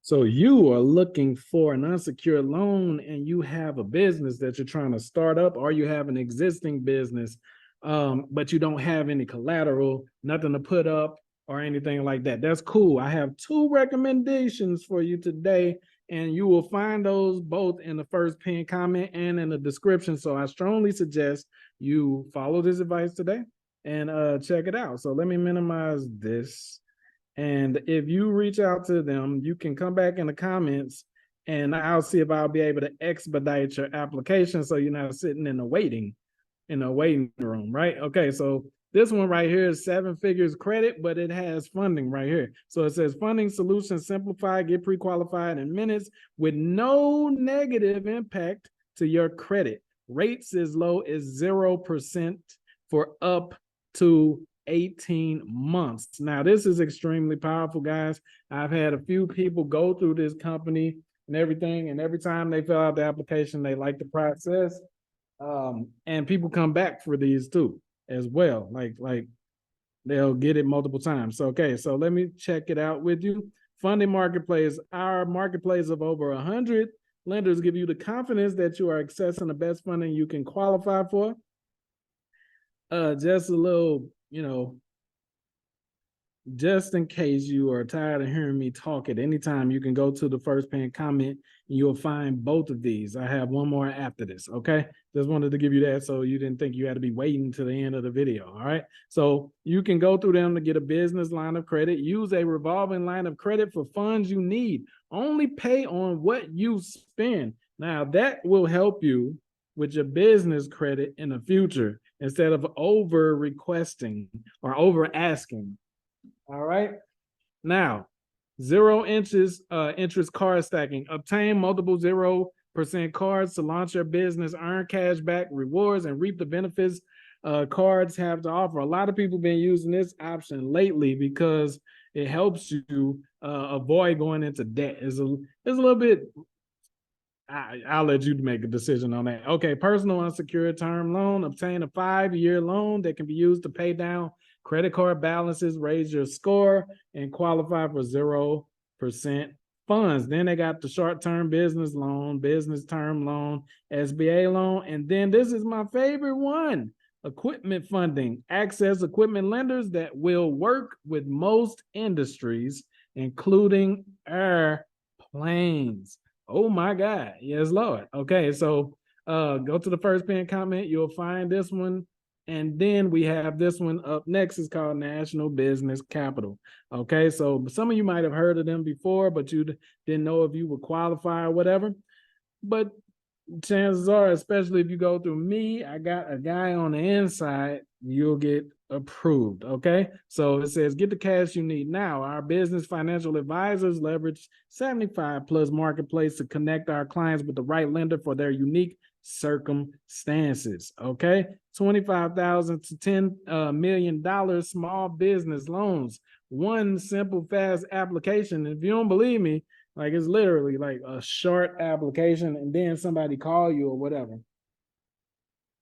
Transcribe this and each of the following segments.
So you are looking for an unsecured loan and you have a business that you're trying to start up, or you have an existing business, but you don't have any collateral, nothing to put up or anything like that. That's cool. I have two recommendations for you today, and you will find those both in the first pinned comment and in the description. So I strongly suggest you follow this advice today and check it out. So let me minimize this. And if you reach out to them, you can come back in the comments and I'll see if I'll be able to expedite your application so you're not sitting in the waiting room, right? Okay, so this one right here is 7 figures credit, but it has funding right here. So it says funding solutions simplified, get pre-qualified in minutes with no negative impact to your credit. Rates as low as 0% for up to 18 months. Now, this is extremely powerful, guys. I've had a few people go through this company and everything, and every time they fill out the application, they like the process. And people come back for these too, as well. Like they'll get it multiple times. So, okay, so let me check it out with you. Funding Marketplace, our marketplace of over 100 lenders give you the confidence that you are accessing the best funding you can qualify for. Just a little, just in case you are tired of hearing me talk at any time, you can go to the first pinned comment and you'll find both of these. I have one more after this, okay? Just wanted to give you that so you didn't think you had to be waiting to the end of the video, all right? So you can go through them to get a business line of credit. Use a revolving line of credit for funds you need. Only pay on what you spend. Now, that will help you with your business credit in the future instead of over requesting or over asking. All right. Now, interest card stacking. Obtain multiple 0% cards to launch your business, earn cash back rewards, and reap the benefits cards have to offer. A lot of people have been using this option lately because it helps you avoid going into debt. It's a little bit. I'll let you make a decision on that. Okay, personal unsecured term loan. Obtain a 5-year loan that can be used to pay down credit card balances, raise your score, and qualify for 0% funds. Then they got the short-term business loan, business term loan, SBA loan, and then this is my favorite one, equipment funding. Access equipment lenders that will work with most industries, including airplanes. Oh my God. Yes, Lord. Okay, so go to the first pinned comment. You'll find this one. And then we have this one up next. It's called National Business Capital. Okay, so some of you might have heard of them before, but you didn't know if you would qualify or whatever. But chances are, especially if you go through me, I got a guy on the inside, you'll get approved. Okay, so it says get the cash you need now. Our business financial advisors leverage 75 plus marketplace to connect our clients with the right lender for their unique circumstances. Okay, $25,000 to $10 million small business loans. One simple, fast application. If you don't believe me, like it's literally like a short application, and then somebody call you or whatever.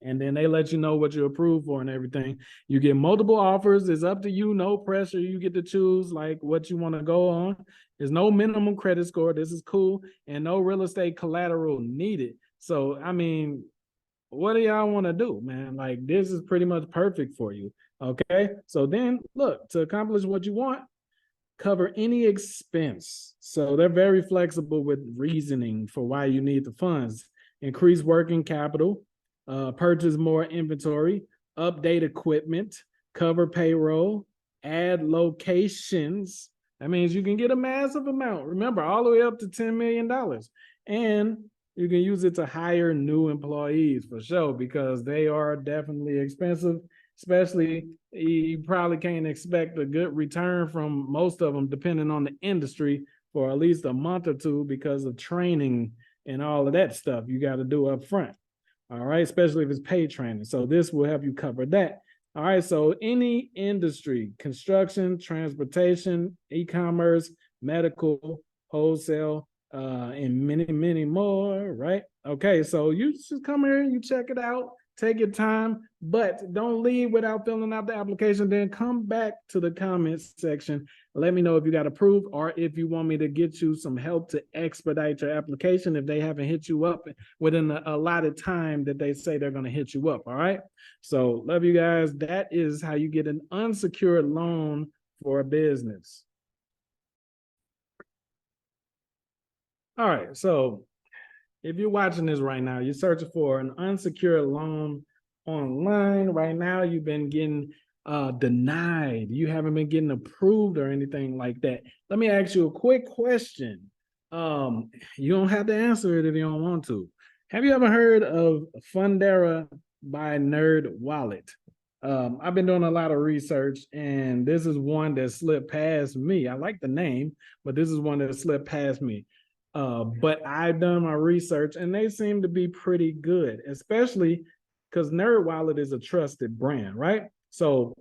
And then they let you know what you're approved for and everything. You get multiple offers. It's up to you. No pressure. You get to choose like what you want to go on. There's no minimum credit score. This is cool. And no real estate collateral needed. So, I mean, what do y'all want to do, man? Like, this is pretty much perfect for you. Okay. So then look, to accomplish what you want, cover any expense. So they're very flexible with reasoning for why you need the funds. Increase working capital, purchase more inventory, update equipment, cover payroll, add locations. That means you can get a massive amount. Remember, all the way up to $10 million. And you can use it to hire new employees for sure, because they are definitely expensive. Especially, you probably can't expect a good return from most of them, depending on the industry, for at least a month or two because of training and all of that stuff you got to do up front. All right, especially if it's paid training. So this will help you cover that. All right, so any industry, construction, transportation, e-commerce, medical, wholesale, and many, many more, right? Okay, so you just come here, you check it out. Take your time, but don't leave without filling out the application. Then come back to the comments section Let me know if you got approved or if you want me to get you some help to expedite your application if they haven't hit you up within the allotted time that they say they're going to hit you up. All right. So love you guys. That is how you get an unsecured loan for a business. All right. So if you're watching this right now, you're searching for an unsecured loan online. Right now, you've been getting denied. You haven't been getting approved or anything like that. Let me ask you a quick question. You don't have to answer it if you don't want to. Have you ever heard of Fundera by NerdWallet? I've been doing a lot of research, and this is one that slipped past me. I like the name, but this is one that slipped past me. But I've done my research, and they seem to be pretty good, especially because NerdWallet is a trusted brand, right? So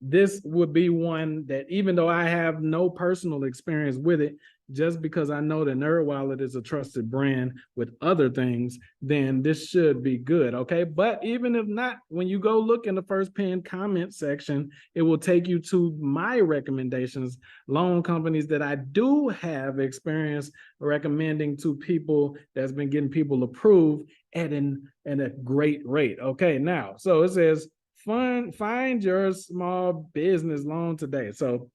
this would be one that, even though I have no personal experience with it, just because I know that NerdWallet is a trusted brand with other things, then this should be good, okay? But even if not, when you go look in the first pinned comment section, it will take you to my recommendations, loan companies that I do have experience recommending to people that's been getting people approved at a great rate, okay? Now, so it says, find your small business loan today. So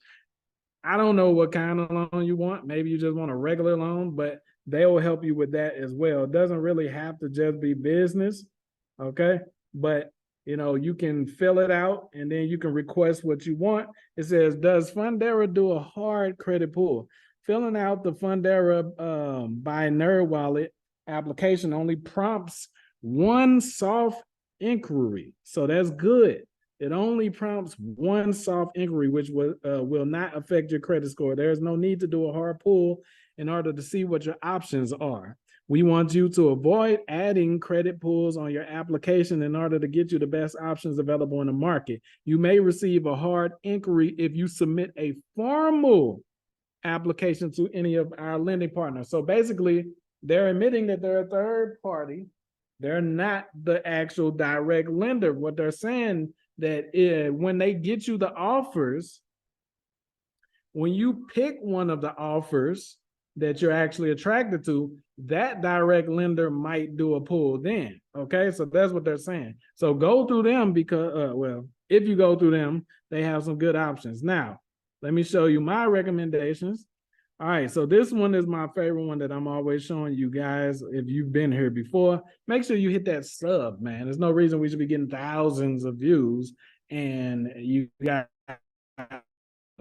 I don't know what kind of loan you want. Maybe you just want a regular loan, but they will help you with that as well. It doesn't really have to just be business, okay? But you can fill it out and then you can request what you want. It says, does Fundera do a hard credit pull? Filling out the Fundera by NerdWallet application only prompts one soft inquiry. So that's good. It only prompts one soft inquiry, which will not affect your credit score. There's no need to do a hard pull in order to see what your options are. We want you to avoid adding credit pulls on your application in order to get you the best options available in the market. You may receive a hard inquiry if you submit a formal application to any of our lending partners. So basically, they're admitting that they're a third party. They're not the actual direct lender. What they're saying that when they get you the offers, when you pick one of the offers that you're actually attracted to, that direct lender might do a pull then. Okay, so that's what they're saying. So go through them because, if you go through them, they have some good options. Now, let me show you my recommendations. All right, so this one is my favorite one that I'm always showing you guys. If you've been here before, make sure you hit that sub, man. There's no reason we should be getting thousands of views and you got,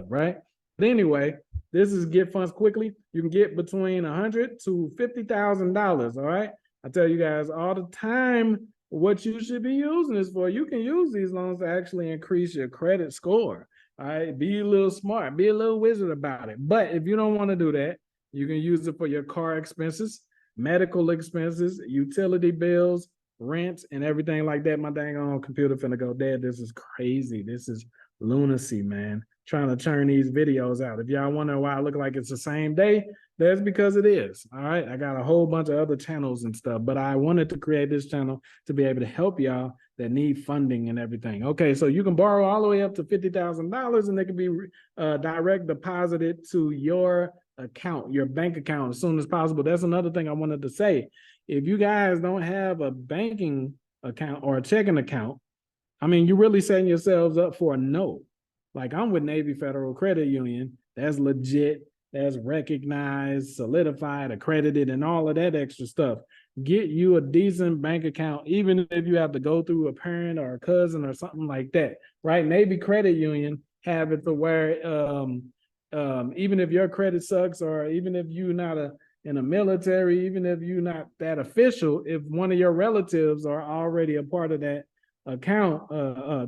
right? But anyway, this is Get Funds Quickly. You can get between $100,000 to $50,000, all right? I tell you guys all the time what you should be using this for. You can use these loans to actually increase your credit score. All right, be a little smart, be a little wizard about it. But if you don't want to do that, you can use it for your car expenses, medical expenses, utility bills, rent, and everything like that. My dang on computer finna go dead. This is crazy. This is lunacy, man. Trying to churn these videos out. If y'all wonder why I look like it's the same day, that's because it is. All right, I got a whole bunch of other channels and stuff, but I wanted to create this channel to be able to help y'all that need funding and everything. Okay, so you can borrow all the way up to $50,000 and they can be direct deposited to your account, your bank account as soon as possible. That's another thing I wanted to say. If you guys don't have a banking account or a checking account, I mean, you're really setting yourselves up for a no. Like I'm with Navy Federal Credit Union. That's legit. That's recognized, solidified, accredited, and all of that extra stuff. Get you a decent bank account, even if you have to go through a parent or a cousin or something like that, right? Navy Credit Union have it to where even if your credit sucks, or even if you're not in the military, even if you're not that official, if one of your relatives are already a part of that account,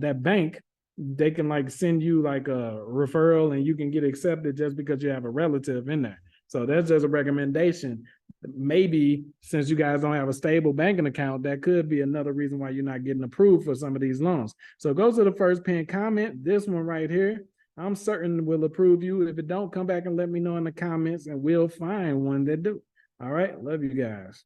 that bank, they can like send you like a referral and you can get accepted just because you have a relative in there. So that's just a recommendation. Maybe since you guys don't have a stable banking account, that could be another reason why you're not getting approved for some of these loans. So go to the first pinned comment, this one right here. I'm certain will approve you. If it don't, come back and let me know in the comments and we'll find one that do. All right, love you guys.